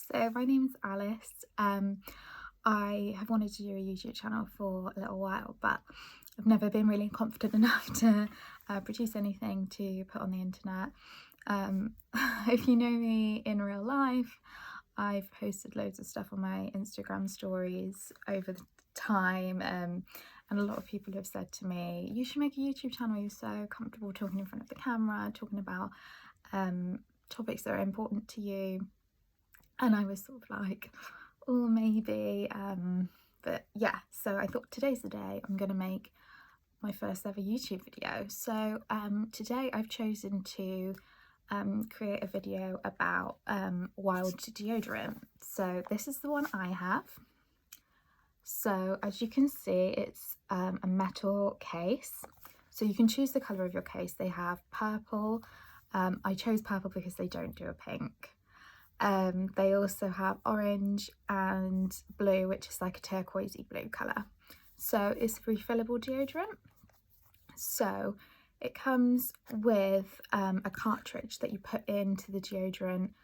So my name's Alice. I have wanted to do a YouTube channel for a little while, but I've never been really confident enough to produce anything to put on the internet. If you know me in real life, I've posted loads of stuff on my Instagram stories over the time, and a lot of people have said to me, you should make a YouTube channel, you're so comfortable talking in front of the camera, talking about topics that are important to you. And I was sort of like, oh, maybe, but yeah, so I thought today's the day I'm gonna make my first ever YouTube video. So today I've chosen to create a video about wild deodorant. So this is the one I have. So as you can see, it's a metal case, so you can choose the colour of your case. They have purple. I chose purple because they don't do a pink. They also have orange and blue, which is like a turquoisey blue colour. So it's refillable deodorant. So it comes with a cartridge that you put into the deodorant,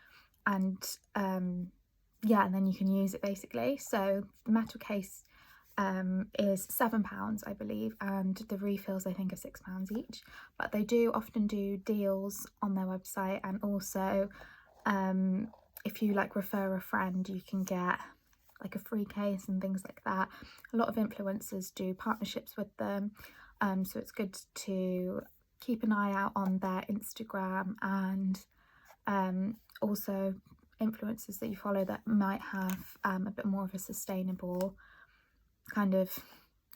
and yeah, and then you can use it basically. So the metal case is £7, I believe, and the refills I think are £6 each. But they do often do deals on their website, and also if you like refer a friend, you can get like a free case and things like that. A lot of influencers do partnerships with them, so it's good to keep an eye out on their Instagram, and also influencers that you follow that might have a bit more of a sustainable kind of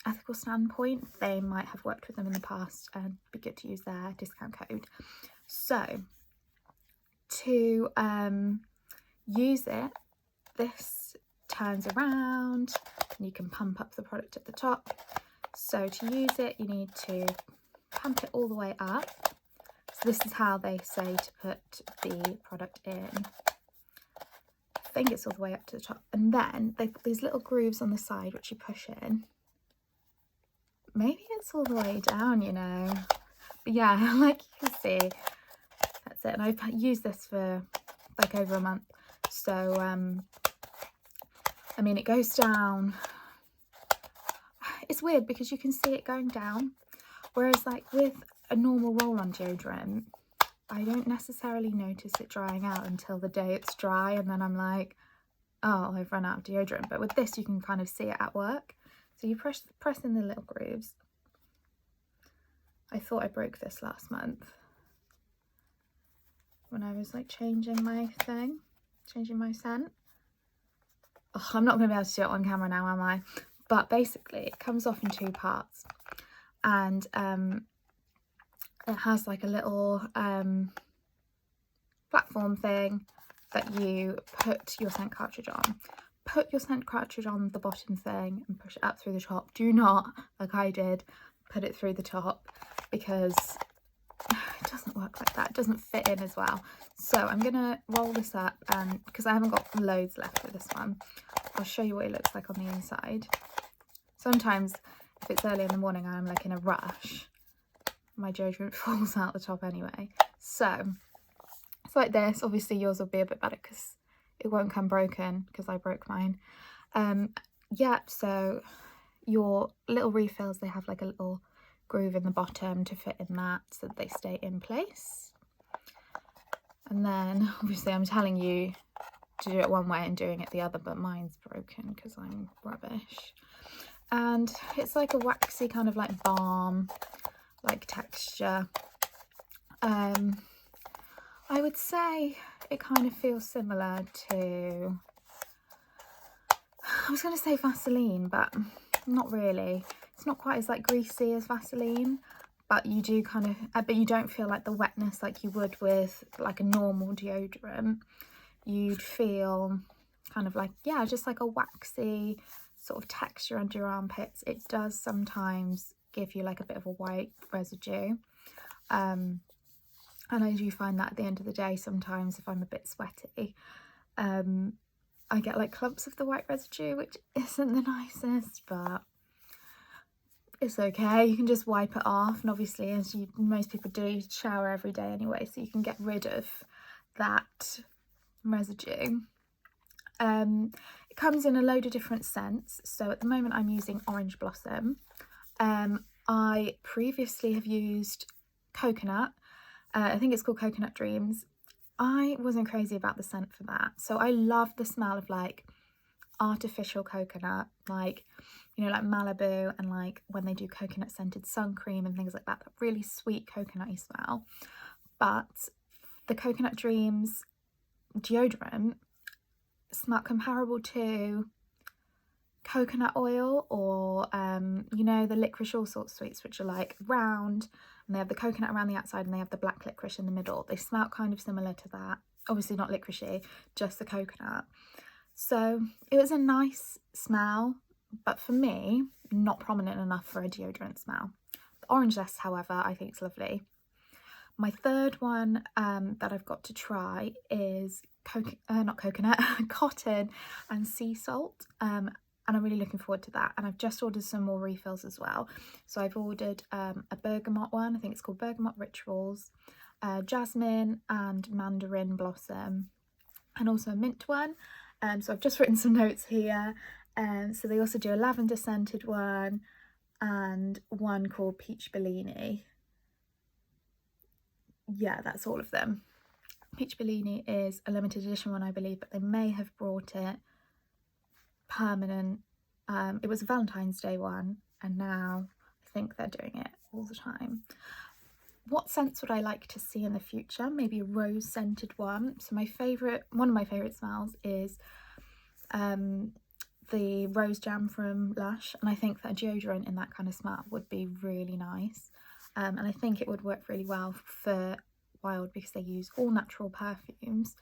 ethical standpoint. They might have worked with them in the past, and be good to use their discount code. So to use it, this turns around and you can pump up the product at the top. So to use it, you need to pump it all the way up. So this is how they say to put the product in. I think it's all the way up to the top, and then they put these little grooves on the side which you push in. Maybe it's all the way down, you know, but yeah, like you can see, that's it. And I've used this for like over a month. So I mean, it goes down. It's weird because you can see it going down, whereas like with a normal roll-on deodorant, I don't necessarily notice it drying out until the day it's dry, and then I'm like, oh, I've run out of deodorant. But with this, you can kind of see it at work. So you press in the little grooves. I thought I broke this last month when I was like changing my scent. Oh, I'm not going to be able to do it on camera now, am I? But basically it comes off in two parts, and it has like a little platform thing that you put your scent cartridge on. Put your scent cartridge on the bottom thing and push it up through the top. Do not, like I did, put it through the top, because it doesn't work like that. It doesn't fit in as well. So I'm gonna roll this up, and because I haven't got loads left with this one, I'll show you what it looks like on the inside. Sometimes if it's early in the morning, I'm like in a rush, my deodorant falls out the top anyway. So it's like this. Obviously yours will be a bit better because it won't come broken, because I broke mine. Yeah, so your little refills, they have like a little groove in the bottom to fit in that, so that they stay in place. And then obviously I'm telling you to do it one way and doing it the other, but mine's broken because I'm rubbish. And it's like a waxy kind of like balm like texture. I would say it kind of feels similar to, I was going to say Vaseline, but not really. It's not quite as like greasy as Vaseline, but you do kind of, but you don't feel like the wetness like you would with like a normal deodorant. You'd feel kind of like, yeah, just like a waxy sort of texture under your armpits. It does sometimes give you like a bit of a white residue, and I do find that at the end of the day, sometimes if I'm a bit sweaty, I get like clumps of the white residue, which isn't the nicest, but it's okay. You can just wipe it off, and obviously, as most people do, you shower every day anyway, so you can get rid of that residue. It comes in a load of different scents. So at the moment I'm using Orange Blossom. I previously have used Coconut. I think it's called Coconut Dreams. I wasn't crazy about the scent for that. So I love the smell of like artificial coconut, like, you know, like Malibu, and like when they do coconut scented sun cream and things like that, that really sweet coconutty smell. But the Coconut Dreams deodorant smell comparable to coconut oil, or you know, the licorice all sorts sweets, which are like round and they have the coconut around the outside and they have the black licorice in the middle. They smell kind of similar to that, obviously not licoricey, just the coconut. So it was a nice smell, but for me not prominent enough for a deodorant smell. The orange zest, however, I think is lovely. My third one that I've got to try is not coconut, cotton and sea salt, and I'm really looking forward to that. And I've just ordered some more refills as well. So I've ordered a bergamot one, I think it's called Bergamot Rituals, jasmine and mandarin blossom, and also a mint one. So I've just written some notes here. So they also do a lavender scented one and one called Peach Bellini. Yeah, that's all of them. Peach Bellini is a limited edition one, I believe, but they may have brought it permanent. It was a Valentine's Day one, and now I think they're doing it all the time. What scents would I like to see in the future? Maybe a rose scented one. So one of my favourite smells is the rose jam from Lush, and I think that a deodorant in that kind of smell would be really nice. And I think it would work really well for Wild because they use all natural perfumes.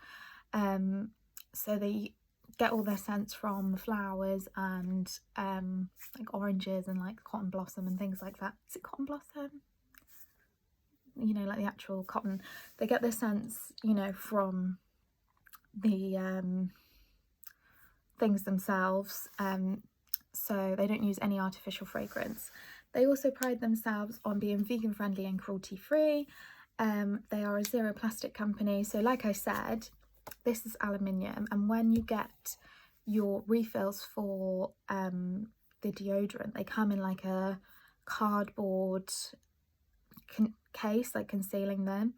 So they get all their scents from the flowers and like oranges and like cotton blossom and things like that. Is it cotton blossom? You know, like the actual cotton. They get their scents, you know, from the things themselves. So they don't use any artificial fragrance. They also pride themselves on being vegan friendly and cruelty free. They are a zero plastic company. So like I said, this is aluminium, and when you get your refills for the deodorant, they come in like a cardboard case, like concealing them,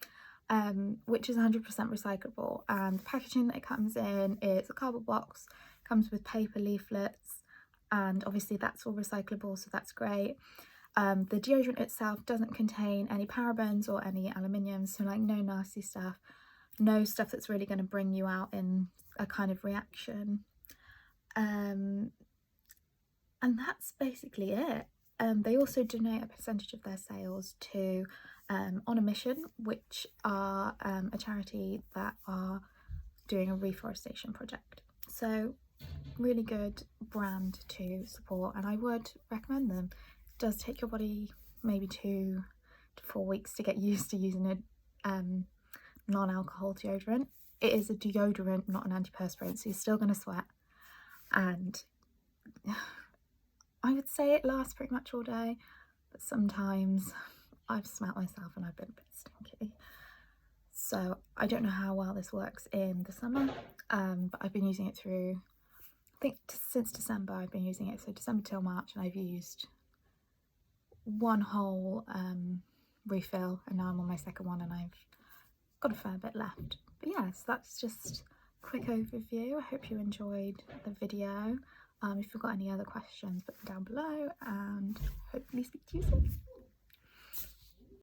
which is 100% recyclable. And the packaging that it comes in is a cardboard box, comes with paper leaflets, and obviously that's all recyclable, so that's great. The deodorant itself doesn't contain any parabens or any aluminium, so like no nasty stuff, no stuff that's really going to bring you out in a kind of reaction. And that's basically it. They also donate a percentage of their sales to On a Mission, which are a charity that are doing a reforestation project. So really good brand to support, and I would recommend them. It does take your body maybe 2 to 4 weeks to get used to using a non-alcohol deodorant. It is a deodorant, not an antiperspirant, so you're still going to sweat, and I would say it lasts pretty much all day, but sometimes I've smelt myself and I've been a bit stinky. So I don't know how well this works in the summer, but I've been using it through, I think since December I've been using it, so December till March, and I've used one whole refill, and now I'm on my second one and I've got a fair bit left. But yes, that's just a quick overview. I hope you enjoyed the video. If you've got any other questions, put them down below, and hopefully speak to you soon.